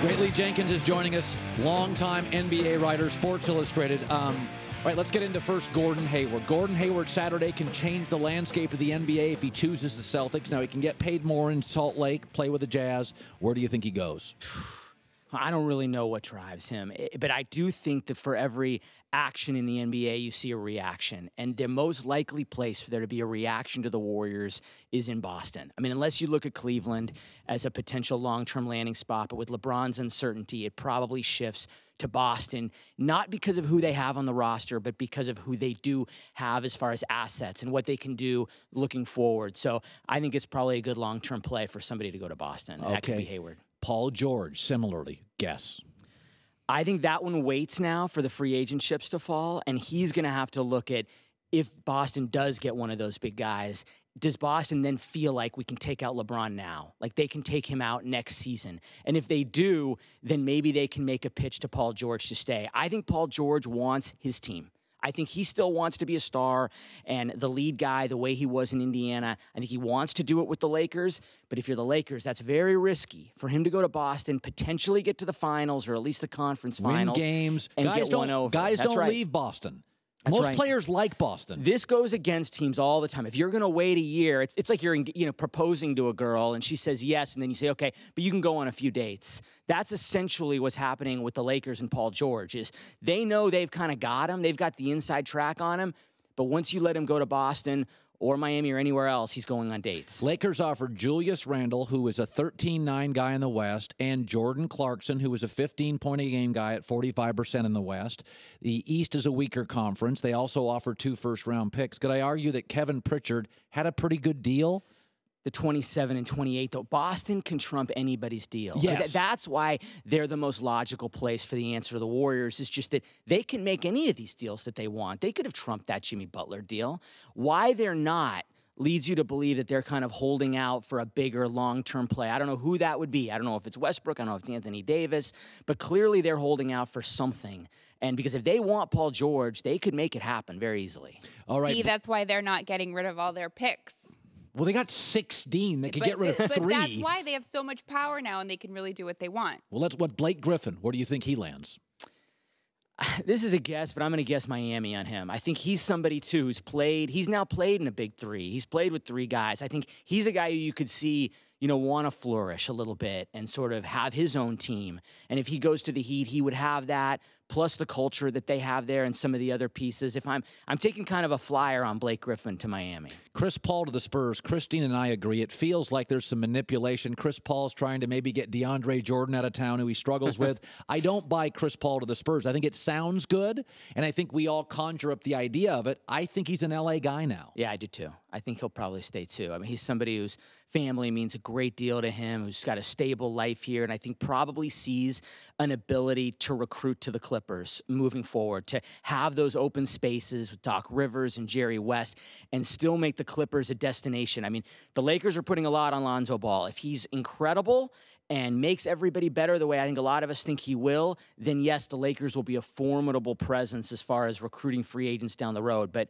Great Lee Jenkins is joining us, longtime NBA writer, Sports Illustrated. All right, let's get into first Gordon Hayward. Gordon Hayward Saturday can change the landscape of the NBA if he chooses the Celtics. Now, he can get paid more in Salt Lake, play with the Jazz. Where do you think he goes? I don't really know what drives him, but I do think that for every action in the NBA, you see a reaction. And the most likely place for there to be a reaction to the Warriors is in Boston. I mean, unless you look at Cleveland as a potential long-term landing spot, but with LeBron's uncertainty, it probably shifts to Boston, not because of who they have on the roster, but because of who they do have as far as assets and what they can do looking forward. So I think it's probably a good long-term play for somebody to go to Boston. And that could be Hayward. Paul George, similarly, guess. I think that one waits now for the free agent chips to fall, and he's going to have to look at if Boston does get one of those big guys, does Boston then feel like we can take out LeBron now? Like they can take him out next season? And if they do, then maybe they can make a pitch to Paul George to stay. I think Paul George wants his team. I think he still wants to be a star and the lead guy the way he was in Indiana. I think he wants to do it with the Lakers. But if you're the Lakers, that's very risky for him to go to Boston, potentially get to the finals or at least the conference finals. Win games. And guys get one over. Guys that's don't right. leave Boston. That's Most right. players like Boston. This goes against teams all the time. If you're going to wait a year, it's like you're proposing to a girl and she says yes, and then you say, okay, but you can go on a few dates. That's essentially what's happening with the Lakers and Paul George is they know they've kind of got him. They've got the inside track on him. But once you let him go to Boston or Miami or anywhere else, he's going on dates. Lakers offered Julius Randle, who is a 13-9 guy in the West, and Jordan Clarkson, who is a 15-point-a-game guy at 45% in the West. The East is a weaker conference. They also offered 2 first-round picks. Could I argue that Kevin Pritchard had a pretty good deal? The 27 and 28, though. Boston can trump anybody's deal. Yes. Like, that's why they're the most logical place for the answer to the Warriors. It's just that they can make any of these deals that they want. They could have trumped that Jimmy Butler deal. Why they're not leads you to believe that they're kind of holding out for a bigger long-term play. I don't know who that would be. I don't know if it's Westbrook. I don't know if it's Anthony Davis. But clearly they're holding out for something. And because if they want Paul George, they could make it happen very easily. All right. See, that's why they're not getting rid of all their picks. Well, they got 16. They could get rid of 3. But that's why they have so much power now, and they can really do what they want. Well, that's what Blake Griffin. Where do you think he lands? This is a guess, but I'm going to guess Miami on him. I think he's somebody, too, who's played. He's now played in a big 3. He's played with 3 guys. I think he's a guy who you could see, want to flourish a little bit and sort of have his own team. And if he goes to the Heat, he would have that, plus the culture that they have there and some of the other pieces. If I'm taking kind of a flyer on Blake Griffin to Miami. Chris Paul to the Spurs. Kristine and I agree. It feels like there's some manipulation. Chris Paul's trying to maybe get DeAndre Jordan out of town, who he struggles with. I don't buy Chris Paul to the Spurs. I think it sounds good, and I think we all conjure up the idea of it. I think he's an L.A. guy now. Yeah, I do too. I think he'll probably stay too. I mean, he's somebody whose family means a great deal to him, who's got a stable life here, and I think probably sees an ability to recruit to the Clippers moving forward, to have those open spaces with Doc Rivers and Jerry West and still make the Clippers a destination. I mean, the Lakers are putting a lot on Lonzo Ball. If he's incredible and makes everybody better the way I think a lot of us think he will, then yes, the Lakers will be a formidable presence as far as recruiting free agents down the road. But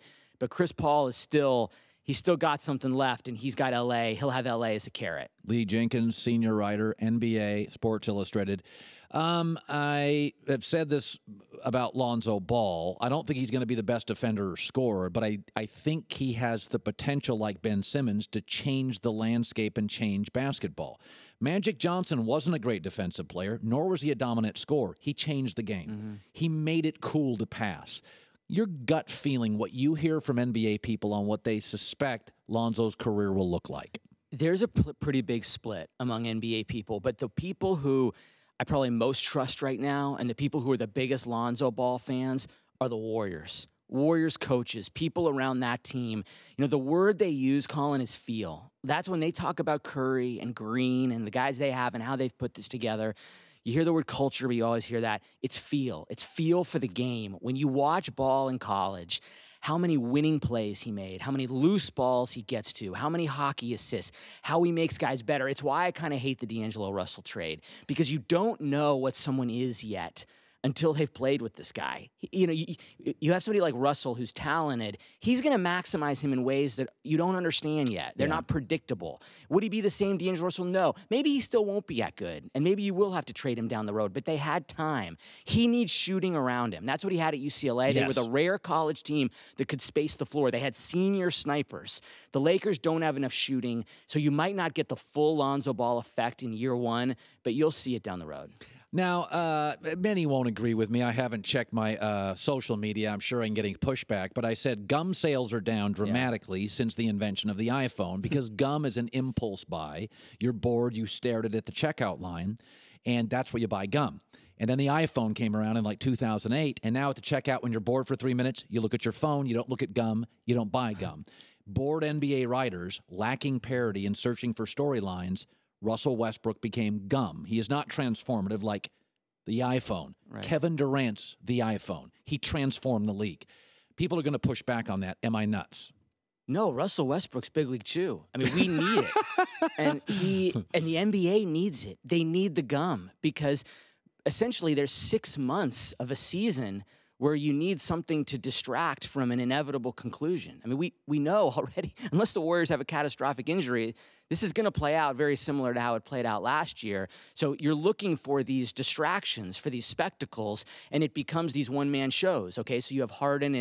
Chris Paul is still... He's still got something left, and he's got L.A. He'll have L.A. as a carrot. Lee Jenkins, senior writer, NBA, Sports Illustrated. I have said this about Lonzo Ball. I don't think he's going to be the best defender or scorer, but I think he has the potential, like Ben Simmons, to change the landscape and change basketball. Magic Johnson wasn't a great defensive player, nor was he a dominant scorer. He changed the game. Mm-hmm. He made it cool to pass. Your gut feeling, what you hear from NBA people on what they suspect Lonzo's career will look like? There's a pretty big split among NBA people, but the people who I probably most trust right now and the people who are the biggest Lonzo Ball fans are the Warriors. Warriors coaches, people around that team. The word they use, Colin, is feel. That's when they talk about Curry and Green and the guys they have and how they've put this together. You hear the word culture, but you always hear that. It's feel. It's feel for the game. When you watch Ball in college, how many winning plays he made, how many loose balls he gets to, how many hockey assists, how he makes guys better. It's why I kind of hate the D'Angelo Russell trade, because you don't know what someone is yet until they've played with this guy. You have somebody like Russell who's talented. He's going to maximize him in ways that you don't understand yet. They're not predictable. Would he be the same D'Angelo Russell? No. Maybe he still won't be that good, and maybe you will have to trade him down the road, but they had time. He needs shooting around him. That's what he had at UCLA. They were the rare college team that could space the floor. They had senior snipers. The Lakers don't have enough shooting, so you might not get the full Lonzo Ball effect in year one, but you'll see it down the road. Now, many won't agree with me. I haven't checked my social media. I'm sure I'm getting pushback. But I said gum sales are down dramatically since the invention of the iPhone because gum is an impulse buy. You're bored. You stared at it at the checkout line, and that's where you buy gum. And then the iPhone came around in like 2008. And now at the checkout, when you're bored for 3 minutes, you look at your phone. You don't look at gum. You don't buy gum. Bored NBA writers, lacking parity and searching for storylines, Russell Westbrook became gum. He is not transformative like the iPhone. Right. Kevin Durant's the iPhone. He transformed the league. People are going to push back on that. Am I nuts? No, Russell Westbrook's big league too. I mean, we need it. And the NBA needs it. They need the gum because essentially there's 6 months of a season where you need something to distract from an inevitable conclusion. I mean, we know already, unless the Warriors have a catastrophic injury, this is going to play out very similar to how it played out last year. So you're looking for these distractions, for these spectacles, and it becomes these one-man shows, okay? So you have Harden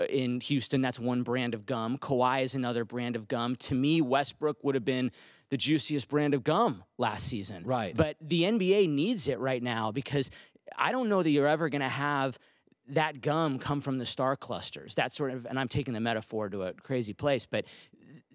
in Houston, that's one brand of gum. Kawhi is another brand of gum. To me, Westbrook would have been the juiciest brand of gum last season. Right. But the NBA needs it right now because I don't know that you're ever going to have that gum come from the star clusters. That sort of, and I'm taking the metaphor to a crazy place, but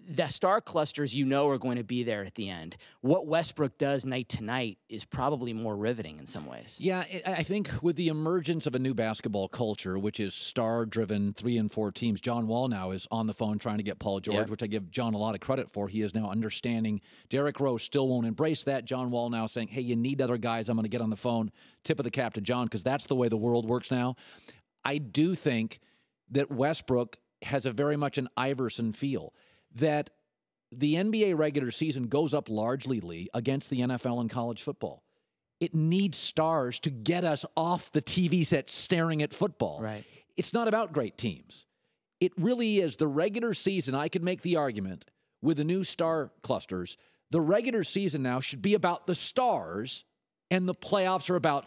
the star clusters are going to be there at the end. What Westbrook does night to night is probably more riveting in some ways. Yeah, I think with the emergence of a new basketball culture, which is star-driven 3 and 4 teams, John Wall now is on the phone trying to get Paul George, which I give John a lot of credit for. He is now understanding. Derrick Rose still won't embrace that. John Wall now saying, hey, you need other guys. I'm going to get on the phone. Tip of the cap to John because that's the way the world works now. I do think that Westbrook has a very much an Iverson feel, that the NBA regular season goes up largely, Lee, against the NFL and college football. It needs stars to get us off the TV set staring at football. Right. It's not about great teams. It really is the regular season. I could make the argument with the new star clusters, the regular season now should be about the stars and the playoffs are about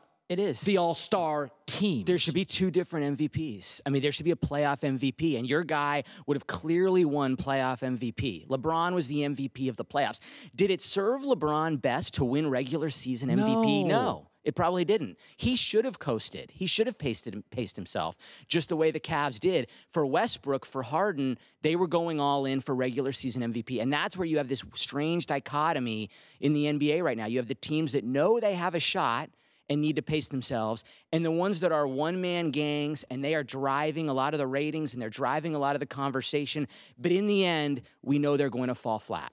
the all-star team. There should be 2 different MVPs. I mean, there should be a playoff MVP, and your guy would have clearly won playoff MVP. LeBron was the MVP of the playoffs. Did it serve LeBron best to win regular season MVP? No. It probably didn't. He should have coasted. He should have paced himself, just the way the Cavs did. For Westbrook, for Harden, they were going all in for regular season MVP. And that's where you have this strange dichotomy in the NBA right now. You have the teams that know they have a shot and need to pace themselves, and the ones that are one-man gangs, and they are driving a lot of the ratings, and they're driving a lot of the conversation, but in the end, we know they're going to fall flat.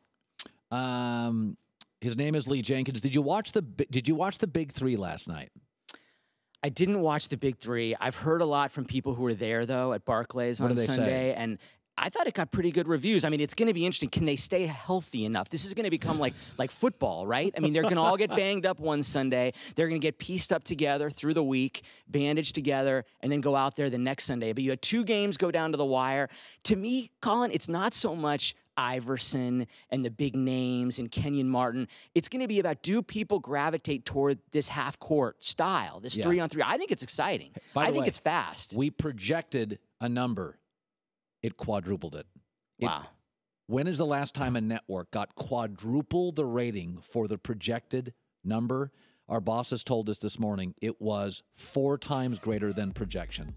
His name is Lee Jenkins. Did you watch the Big Three last night? I didn't watch the Big Three. I've heard a lot from people who were there, though, at Barclays on Sunday, and I thought it got pretty good reviews. I mean, it's going to be interesting. Can they stay healthy enough? This is going to become like football, right? I mean, they're going to all get banged up one Sunday. They're going to get pieced up together through the week, bandaged together, and then go out there the next Sunday. But you had 2 games go down to the wire. To me, Colin, it's not so much Iverson and the big names and Kenyon Martin. It's going to be about, do people gravitate toward this half-court style, this 3-on-3? I think it's exciting. I think it's fast. We projected a number. It quadrupled it. Wow. When is the last time a network got quadruple the rating for the projected number? Our bosses told us this morning it was 4 times greater than projection.